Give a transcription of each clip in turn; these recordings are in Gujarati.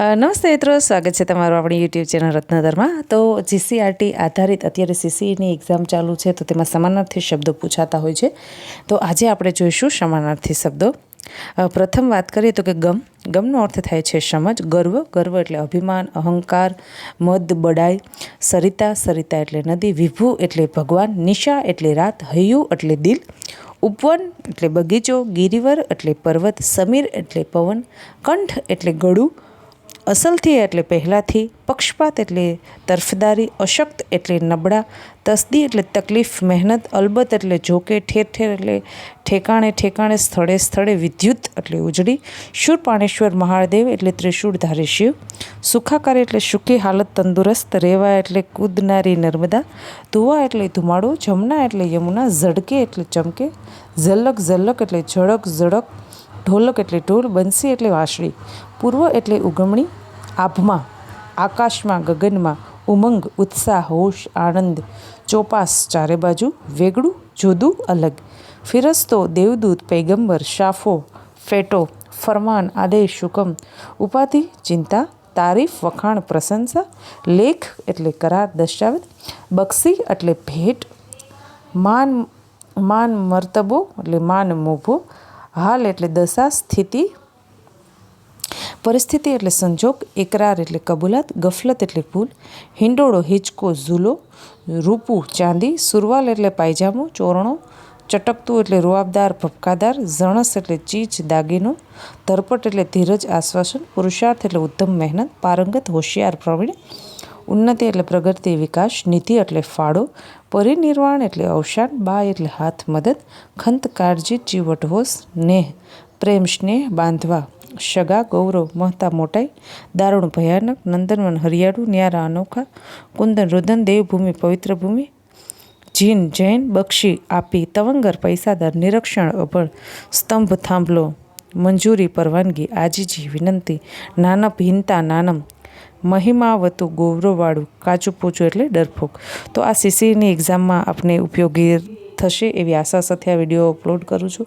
નમસ્તે મિત્રો, સ્વાગત છે તમારું આપણી યુટ્યુબ ચેનલ રત્નદરમાં। તો જીસીઆરટી આધારિત અત્યારે સીસીની એક્ઝામ ચાલુ છે, તો તેમાં સમાનાર્થી શબ્દો પૂછાતા હોય છે। તો આજે આપણે જોઈશું સમાનાર્થી શબ્દો। પ્રથમ વાત કરીએ તો કે ગમનો અર્થ થાય છે સમજ, ગર્વ એટલે અભિમાન, અહંકાર, મદ, બડાઈ, સરિતા એટલે નદી, વિભુ એટલે ભગવાન, નિશા એટલે રાત, હૈયું એટલે દિલ, ઉપવન એટલે બગીચો, ગિરિવર એટલે પર્વત, સમીર એટલે પવન, કંઠ એટલે ગળું, અસલથી એટલે પહેલાંથી, પક્ષપાત એટલે તરફદારી, અશક્ત એટલે નબળા, તસ્દી એટલે તકલીફ, મહેનત, અલબત્ત એટલે જોકે, ઠેર એટલે ઠેકાણે, સ્થળે, વિદ્યુત એટલે ઉજળી, શૂરપાણેશ્વર મહાદેવ એટલે ત્રિશૂળધારી શિવ, સુખાકારી એટલે સુખી હાલત, તંદુરસ્ત, રેવા એટલે કૂદનારી નર્મદા, ધુવા એટલે ધુમાડો, જમના એટલે યમુના, ઝડકે એટલે ચમકે, ઝલક એટલે ઝડક, ઢોલક એટલે ઢોલ, બંસી એટલે વાંસળી, પૂર્વ એટલે ઉગમણી, આભમાં, આકાશમાં, ગગનમાં, ઉમંગ, ઉત્સાહ, હોશ, આનંદ, ચોપાસ, ચારે બાજુ, વેગળું, જુદું, અલગ, ફિરસ્તો, દેવદૂત, પૈગંબર, શાફો, ફેટો, ફરમાન, આદેશ, હુકમ, ઉપાધિ, ચિંતા, તારીફ, વખાણ, પ્રશંસા, લેખ એટલે કરાર, દસ્તાવેજ, બક્ષી એટલે ભેટ, માન મર્તબો એટલે માન મોભો, હાલ એટલે દશા, સ્થિતિ, પરિસ્થિતિ એટલે સંજોગ, એકરાર એટલે કબૂલાત, ગફલત એટલે ભૂલ, હિંડોળો, હિંચકો, ઝૂલો, રૂપું, ચાંદી, સુરવાલ એટલે પાયજામો, ચોરણો, ચટકતું એટલે રૂઆબદાર, ભપકાદાર, ઝણસ એટલે ચીજ, દાગીનો, ધરપટ એટલે ધીરજ, આશ્વાસન, પુરુષાર્થ એટલે ઉત્તમ મહેનત, પારંગત, હોશિયાર, પ્રવીણ, ઉન્નતિ એટલે પ્રગતિ, વિકાસ, નિધિ એટલે ફાળો, પરિનિર્વાણ એટલે અવસાન, બાય એટલે હાથ, મદદ, ખંત, કાળજી, ચીવટ, હોશ, નેહ, પ્રેમ, સ્નેહ, બાંધવા, શગા, ગૌરવ, મહતા, મોટાઈ, દારૂણ, ભયાનક, નંદનવન, હરિયાળું, ન્યારા, અનોખા, કુંદન, રુદન, દેવભૂમિ, પવિત્ર ભૂમિ, જીન, જૈન, બક્ષી, આપી, તવંગર, પૈસાદાર, નિરક્ષણ, અભળ, સ્તંભ, થાંભલો, મંજૂરી, પરવાનગી, આજીજી, વિનંતી, નાનપ, હિનતા, નાનમ, મહિમાવતું, ગૌરવવાળું, કાચું પૂચું એટલે ડરપોક। તો આ સીસીની એક્ઝામમાં આપને ઉપયોગી થશે એવી આશા સાથે આ વિડીયો અપલોડ કરું છું।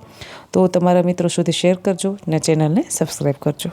તો તમારા મિત્રો સુધી શેર કરજો ને ચેનલને સબસ્ક્રાઈબ કરજો।